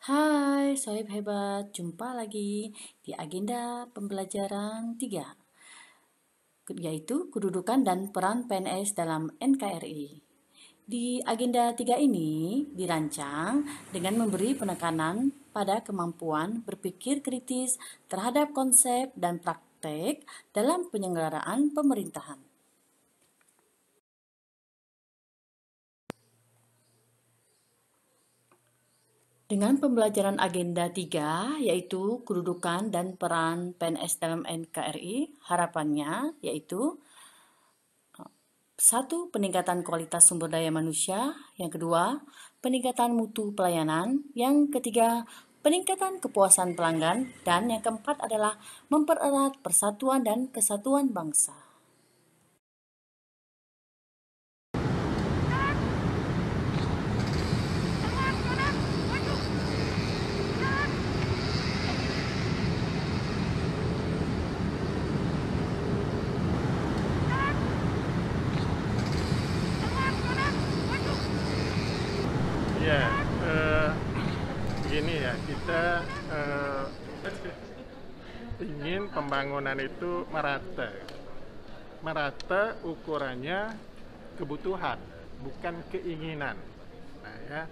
Hai, sohib hebat. Jumpa lagi di agenda pembelajaran 3, yaitu kedudukan dan peran PNS dalam NKRI. Di agenda 3 ini dirancang dengan memberi penekanan pada kemampuan berpikir kritis terhadap konsep dan praktek dalam penyelenggaraan pemerintahan. Dengan pembelajaran agenda 3, yaitu kedudukan dan peran PNS dalam NKRI, harapannya yaitu 1. Peningkatan kualitas sumber daya manusia. Yang kedua, peningkatan mutu pelayanan. Yang ketiga, peningkatan kepuasan pelanggan. Dan yang keempat adalah mempererat persatuan dan kesatuan bangsa. Ya, begini ya, kita ingin pembangunan itu merata. Merata ukurannya kebutuhan, bukan keinginan. Nah, ya.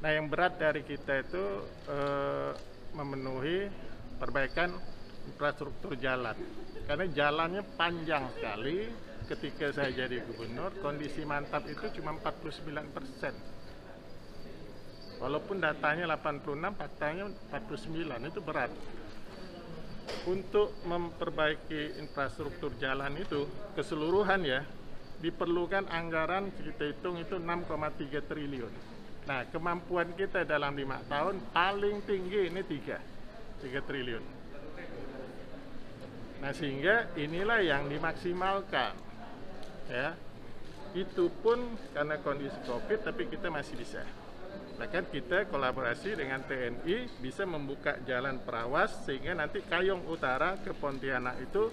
Nah, yang berat dari kita itu memenuhi perbaikan infrastruktur jalan. Karena jalannya panjang sekali. Ketika saya jadi gubernur, kondisi mantap itu cuma 49%. Walaupun datanya 86, faktanya 49, itu berat. Untuk memperbaiki infrastruktur jalan itu keseluruhan ya, diperlukan anggaran kita hitung itu 6,3 triliun. Nah, kemampuan kita dalam 5 tahun paling tinggi ini 3 triliun. Nah, sehingga inilah yang dimaksimalkan. Ya. Itu pun karena kondisi Covid, tapi kita masih bisa. Bahkan kita kolaborasi dengan TNI bisa membuka jalan perawas sehingga nanti Kayong Utara ke Pontianak itu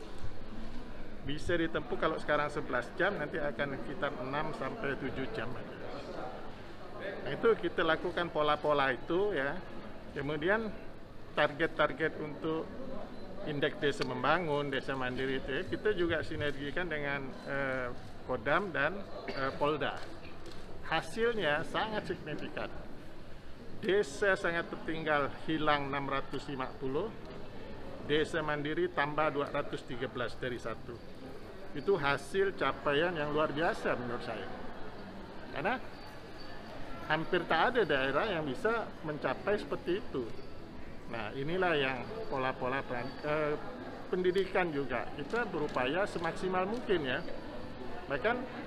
bisa ditempuh kalau sekarang 11 jam, nanti akan sekitar 6 sampai 7 jam. Nah, itu kita lakukan pola-pola itu ya. Kemudian target-target untuk indeks desa membangun, desa mandiri itu ya, kita juga sinergikan dengan Kodam dan Polda. Hasilnya sangat signifikan. Desa sangat tertinggal hilang 650, desa mandiri tambah 213 dari 1. Itu hasil capaian yang luar biasa menurut saya. Karena hampir tak ada daerah yang bisa mencapai seperti itu. Nah, inilah yang pola-pola pendidikan juga. Kita berupaya semaksimal mungkin ya. Bahkan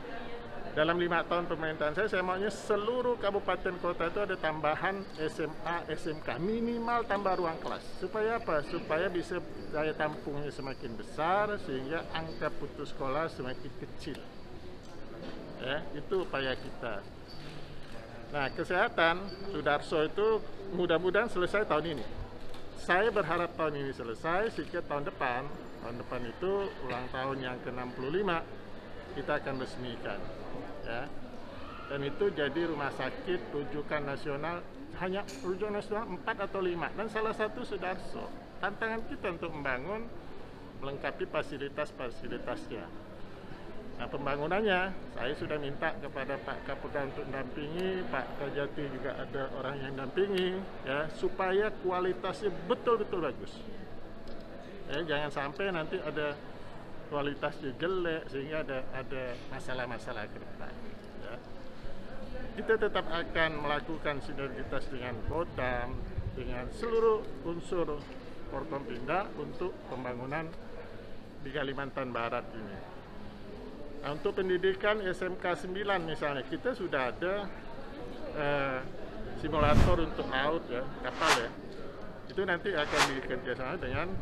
dalam 5 tahun pemerintahan saya maunya seluruh kabupaten kota itu ada tambahan SMA, SMK, minimal tambah ruang kelas. Supaya apa? Supaya bisa daya tampungnya semakin besar sehingga angka putus sekolah semakin kecil. Ya, itu upaya kita. Nah, kesehatan, Sudarso itu mudah-mudahan selesai tahun ini. Saya berharap tahun ini selesai, sehingga tahun depan itu ulang tahun yang ke-65, kita akan resmikan. Ya. Dan itu jadi rumah sakit rujukan nasional, hanya rujukan nasional 4 atau 5, dan salah satu Sudarso. Tantangan kita untuk membangun melengkapi fasilitas-fasilitasnya. Nah, pembangunannya saya sudah minta kepada Pak Kapolda untuk mendampingi, Pak Kajati juga ada orang yang mendampingi ya, supaya kualitasnya betul-betul bagus. Ya, jangan sampai nanti ada kualitasnya jelek sehingga ada masalah-masalah ke depan. Ya. Kita tetap akan melakukan sinergitas dengan Kodam, dengan seluruh unsur Forkompinda untuk pembangunan di Kalimantan Barat ini. Nah, untuk pendidikan SMK 9 misalnya, kita sudah ada simulator untuk laut ya, kapal ya. Itu nanti akan dikerjasama dengan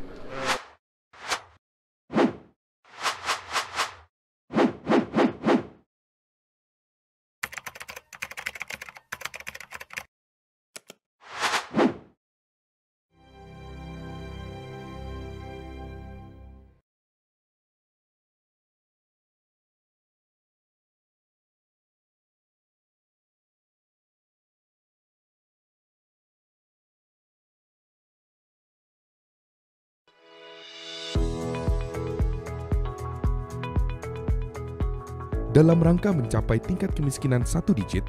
Dalam rangka mencapai tingkat kemiskinan 1 digit,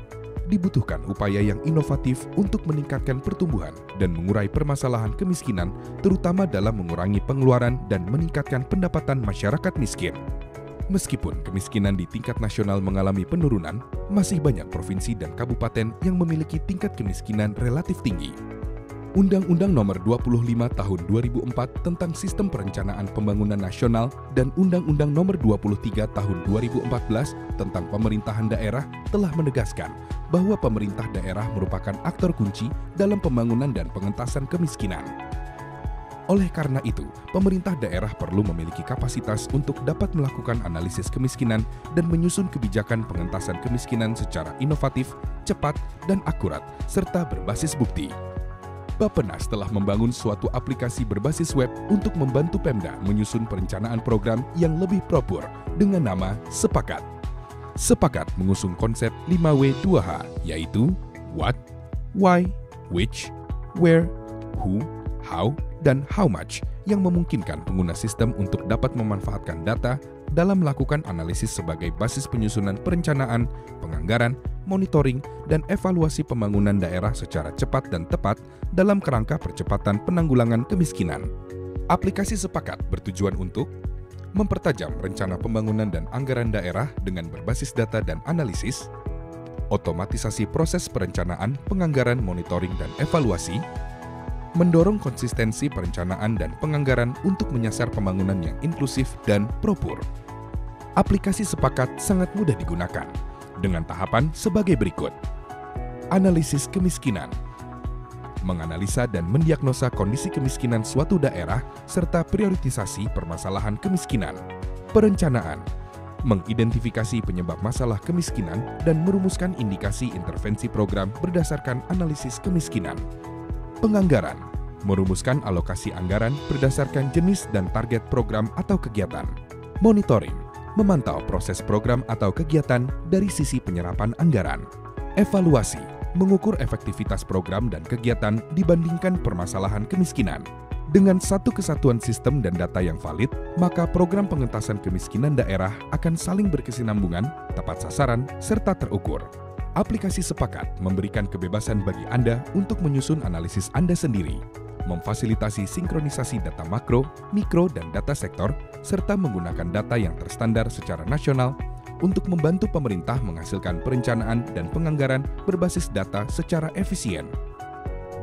dibutuhkan upaya yang inovatif untuk meningkatkan pertumbuhan dan mengurai permasalahan kemiskinan, terutama dalam mengurangi pengeluaran dan meningkatkan pendapatan masyarakat miskin. Meskipun kemiskinan di tingkat nasional mengalami penurunan, masih banyak provinsi dan kabupaten yang memiliki tingkat kemiskinan relatif tinggi. Undang-Undang Nomor 25 Tahun 2004 tentang Sistem Perencanaan Pembangunan Nasional dan Undang-Undang Nomor 23 Tahun 2014 tentang Pemerintahan Daerah telah menegaskan bahwa pemerintah daerah merupakan aktor kunci dalam pembangunan dan pengentasan kemiskinan. Oleh karena itu, pemerintah daerah perlu memiliki kapasitas untuk dapat melakukan analisis kemiskinan dan menyusun kebijakan pengentasan kemiskinan secara inovatif, cepat, dan akurat, serta berbasis bukti. Bappenas telah membangun suatu aplikasi berbasis web untuk membantu Pemda menyusun perencanaan program yang lebih proper dengan nama Sepakat. Sepakat mengusung konsep 5W2H, yaitu what, why, which, where, who, how, dan how much, yang memungkinkan pengguna sistem untuk dapat memanfaatkan data dalam melakukan analisis sebagai basis penyusunan perencanaan, penganggaran, monitoring, dan evaluasi pembangunan daerah secara cepat dan tepat dalam kerangka percepatan penanggulangan kemiskinan. Aplikasi Sepakat bertujuan untuk mempertajam rencana pembangunan dan anggaran daerah dengan berbasis data dan analisis, otomatisasi proses perencanaan, penganggaran, monitoring, dan evaluasi, mendorong konsistensi perencanaan dan penganggaran untuk menyasar pembangunan yang inklusif dan proper. Aplikasi Sepakat sangat mudah digunakan, dengan tahapan sebagai berikut. Analisis kemiskinan. Menganalisa dan mendiagnosa kondisi kemiskinan suatu daerah serta prioritisasi permasalahan kemiskinan. Perencanaan. Mengidentifikasi penyebab masalah kemiskinan dan merumuskan indikasi intervensi program berdasarkan analisis kemiskinan. Penganggaran. Merumuskan alokasi anggaran berdasarkan jenis dan target program atau kegiatan. Monitoring. Memantau proses program atau kegiatan dari sisi penyerapan anggaran. Evaluasi, mengukur efektivitas program dan kegiatan dibandingkan permasalahan kemiskinan. Dengan satu kesatuan sistem dan data yang valid, maka program pengentasan kemiskinan daerah akan saling berkesinambungan, tepat sasaran, serta terukur. Aplikasi Sepakat memberikan kebebasan bagi Anda untuk menyusun analisis Anda sendiri, memfasilitasi sinkronisasi data makro, mikro, dan data sektor, serta menggunakan data yang terstandar secara nasional untuk membantu pemerintah menghasilkan perencanaan dan penganggaran berbasis data secara efisien.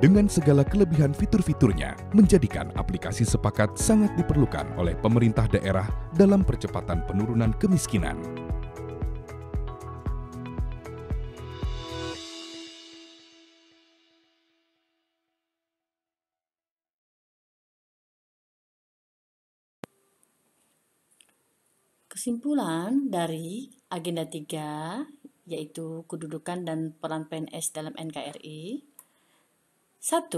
Dengan segala kelebihan fitur-fiturnya, menjadikan aplikasi Sepakat sangat diperlukan oleh pemerintah daerah dalam percepatan penurunan kemiskinan. Kesimpulan dari agenda 3, yaitu kedudukan dan peran PNS dalam NKRI. 1.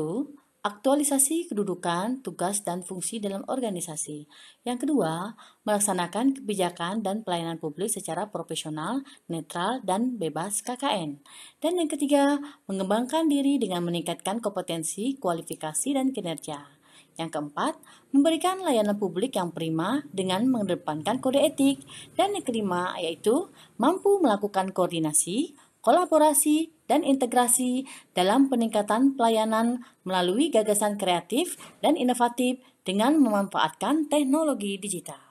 Aktualisasi kedudukan, tugas, dan fungsi dalam organisasi. Yang kedua, melaksanakan kebijakan dan pelayanan publik secara profesional, netral, dan bebas KKN. Dan yang ketiga, mengembangkan diri dengan meningkatkan kompetensi, kualifikasi, dan kinerja. Yang keempat, memberikan layanan publik yang prima dengan mengedepankan kode etik. Dan yang kelima, yaitu mampu melakukan koordinasi, kolaborasi, dan integrasi dalam peningkatan pelayanan melalui gagasan kreatif dan inovatif dengan memanfaatkan teknologi digital.